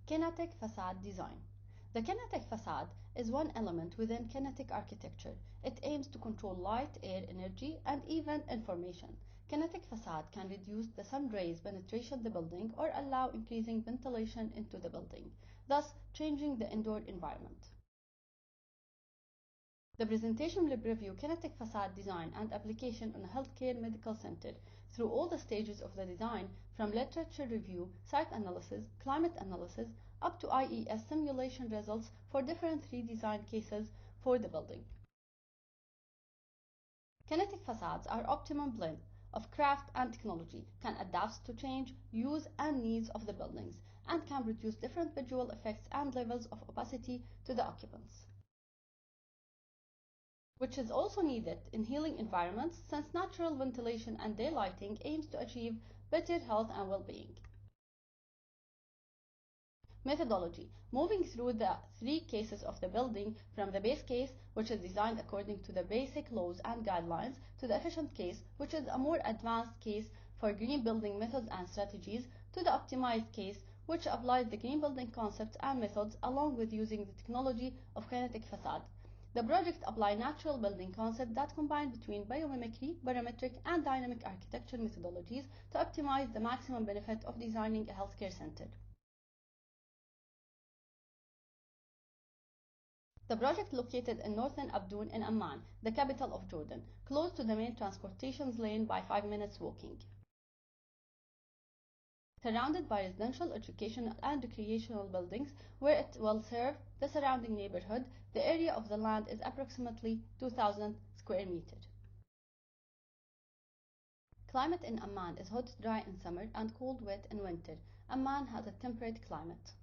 Kinetic facade design. The kinetic facade is one element within kinetic architecture. It aims to control light, air, energy, and even information. Kinetic facade can reduce the sun rays penetration the building or allow increasing ventilation into the building, thus changing the indoor environment. The presentation will review kinetic facade design and application on a healthcare medical center through all the stages of the design, from literature review, site analysis, climate analysis, up to IES simulation results for different redesign cases for the building. Kinetic facades are optimum blend of craft and technology, can adapt to change, use, and needs of the buildings, and can produce different visual effects and levels of opacity to the occupants, which is also needed in healing environments since natural ventilation and daylighting aims to achieve better health and well-being. Methodology. Moving through the three cases of the building from the base case, which is designed according to the basic laws and guidelines, to the efficient case, which is a more advanced case for green building methods and strategies, to the optimized case, which applies the green building concepts and methods along with using the technology of kinetic facade. The project applies natural building concepts that combine between biomimicry, barometric, and dynamic architecture methodologies to optimize the maximum benefit of designing a healthcare center. The project located in northern Abdoun in Amman, the capital of Jordan, close to the main transportation lane by 5 minutes walking. Surrounded by residential, educational, and recreational buildings where it will serve the surrounding neighborhood, the area of the land is approximately 2,000 square meters. Climate in Amman is hot, dry in summer and cold, wet in winter. Amman has a temperate climate.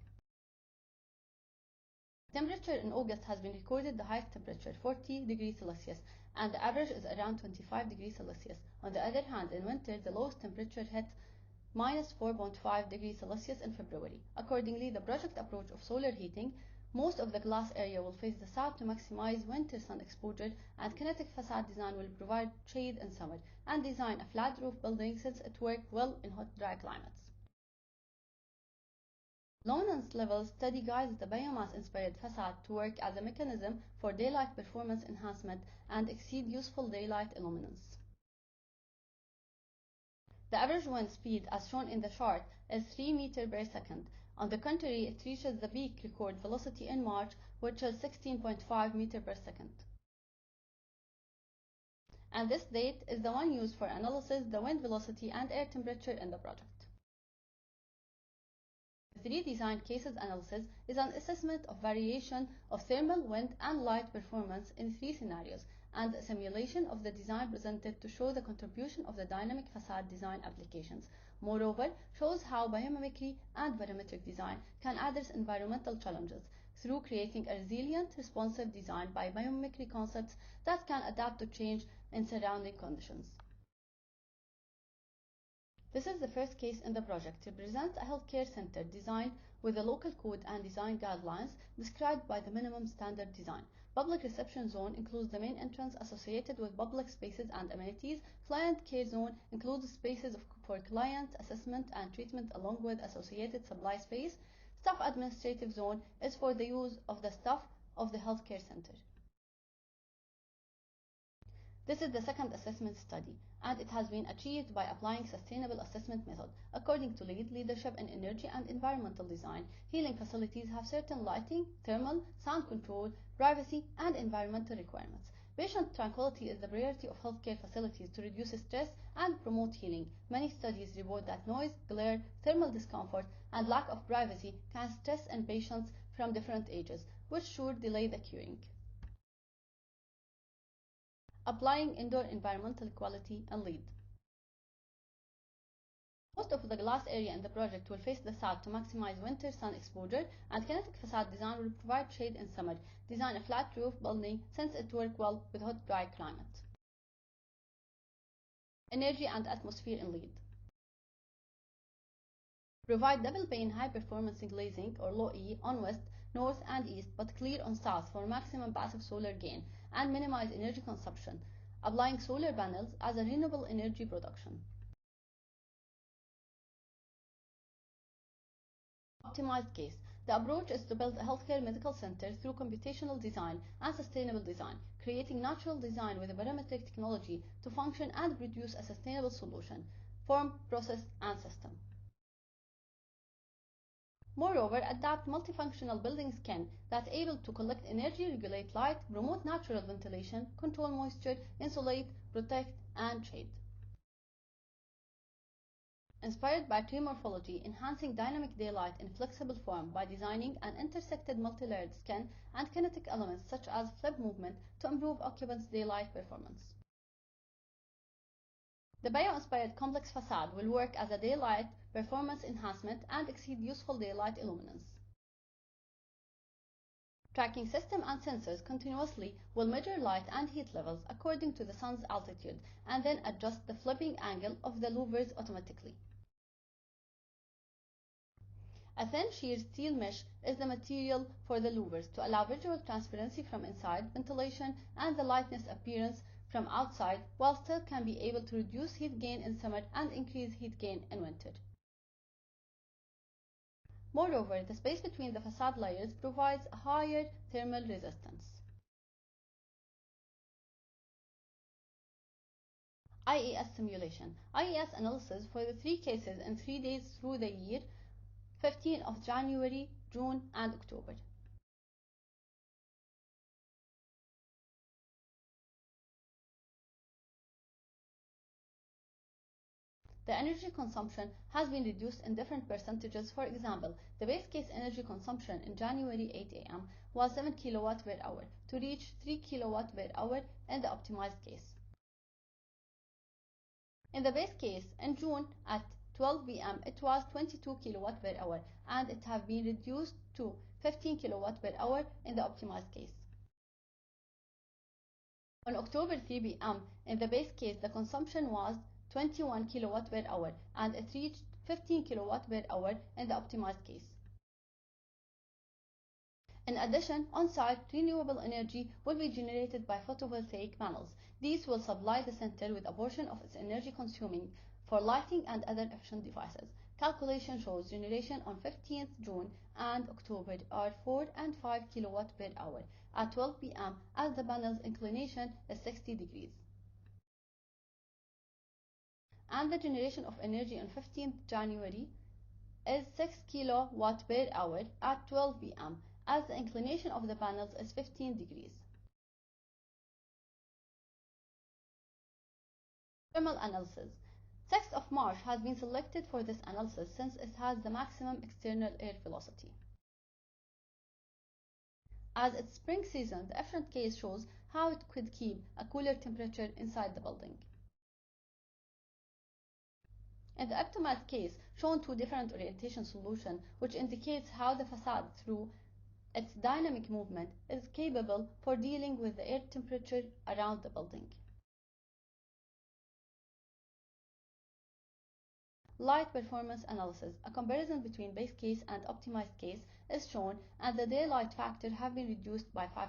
Temperature in August has been recorded the highest temperature 40 degrees Celsius and the average is around 25 degrees Celsius. On the other hand, in winter the lowest temperature hit minus 4.5 degrees Celsius in February. Accordingly, the project approach of solar heating, most of the glass area will face the south to maximize winter sun exposure, and kinetic facade design will provide shade in summer, and design a flat roof building since it works well in hot dry climates. Luminance level study guides the biomass-inspired facade to work as a mechanism for daylight performance enhancement and exceed useful daylight illuminance. The average wind speed, as shown in the chart, is 3 meters per second. On the contrary, it reaches the peak record velocity in March, which is 16.5 meters per second. And this date is the one used for analysis the wind velocity and air temperature in the project. The three design cases analysis is an assessment of variation of thermal, wind, and light performance in three scenarios, and a simulation of the design presented to show the contribution of the dynamic facade design applications. Moreover, shows how biomimicry and barometric design can address environmental challenges through creating a resilient, responsive design by biomimicry concepts that can adapt to change in surrounding conditions. This is the first case in the project to present a healthcare center designed with the local code and design guidelines described by the minimum standard design. Public reception zone includes the main entrance associated with public spaces and amenities. Client care zone includes spaces for client assessment and treatment along with associated supply space. Staff administrative zone is for the use of the staff of the healthcare center. This is the second assessment study, and it has been achieved by applying sustainable assessment method. According to LEED, Leadership in Energy and Environmental Design, healing facilities have certain lighting, thermal, sound control, privacy, and environmental requirements. Patient tranquility is the priority of healthcare facilities to reduce stress and promote healing. Many studies report that noise, glare, thermal discomfort, and lack of privacy can stress in patients from different ages, which should delay the curing. Applying indoor environmental quality and LEED. Most of the glass area in the project will face the south to maximize winter sun exposure, and kinetic facade design will provide shade in summer. Design a flat roof building since it works well with hot dry climate. Energy and atmosphere in LEED. Provide double pane high performance glazing or low E on west, north and east but clear on south for maximum passive solar gain and minimize energy consumption, applying solar panels as a renewable energy production. Optimized case. The approach is to build a healthcare medical center through computational design and sustainable design, creating natural design with a parametric technology to function and produce a sustainable solution, form, process, and system. Moreover, adapt multifunctional building skin that's able to collect energy, regulate light, promote natural ventilation, control moisture, insulate, protect, and shade. Inspired by tree morphology, enhancing dynamic daylight in flexible form by designing an intersected multi-layered skin and kinetic elements such as flip movement to improve occupants' daylight performance. The bio-inspired complex facade will work as a daylight performance enhancement and exceed useful daylight illuminance. Tracking system and sensors continuously will measure light and heat levels according to the sun's altitude and then adjust the flipping angle of the louvers automatically. A thin sheer steel mesh is the material for the louvers to allow visual transparency from inside, ventilation, and the lightness appearance from outside, while still can be able to reduce heat gain in summer and increase heat gain in winter. Moreover, the space between the facade layers provides a higher thermal resistance. IES simulation. IES analysis for the 3 cases in 3 days through the year 15 of January, June, and October. The energy consumption has been reduced in different percentages. For example, the base case energy consumption in January 8 a.m. was 7 kW per hour to reach 3 kW per hour in the optimized case. In the base case, in June at 12 p.m. it was 22 kW per hour and it has been reduced to 15 kW per hour in the optimized case. On October 3 p.m. in the base case, the consumption was 21 kW per hour and it reached 15 kW per hour in the optimized case. In addition, on-site, renewable energy will be generated by photovoltaic panels. These will supply the center with a portion of its energy consuming for lighting and other efficient devices. Calculation shows generation on 15th June and October are 4 and 5 kW per hour at 12 p.m. as the panel's inclination is 60 degrees. And the generation of energy on 15th January is 6 kW per hour at 12 p.m. as the inclination of the panels is 15 degrees. Thermal analysis. 6th of March has been selected for this analysis since it has the maximum external air velocity. As it's spring season, the efficient case shows how it could keep a cooler temperature inside the building. In the optimized case, shown 2 different orientation solutions, which indicates how the facade, through its dynamic movement, is capable for dealing with the air temperature around the building. Light performance analysis. A comparison between base case and optimized case is shown, and the daylight factor have been reduced by 5%.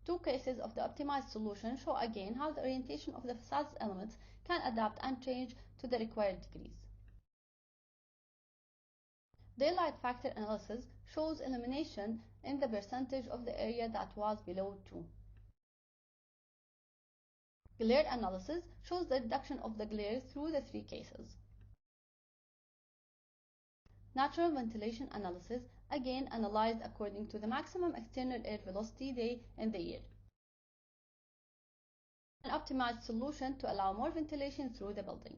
2 cases of the optimized solution show again how the orientation of the facade's elements can adapt and change to the required degrees. Daylight factor analysis shows elimination in the percentage of the area that was below 2. Glare analysis shows the reduction of the glare through the 3 cases. Natural ventilation analysis again analyzed according to the maximum external air velocity day in the year. An optimized solution to allow more ventilation through the building.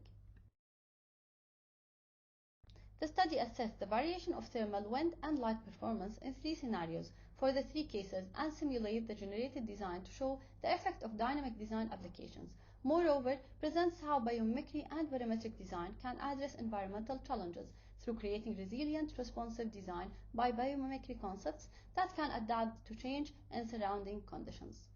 The study assessed the variation of thermal, wind, and light performance in 3 scenarios for the 3 cases and simulated the generated design to show the effect of dynamic design applications. Moreover, presents how biomimicry and parametric design can address environmental challenges through creating resilient, responsive design by biomimicry concepts that can adapt to change in surrounding conditions.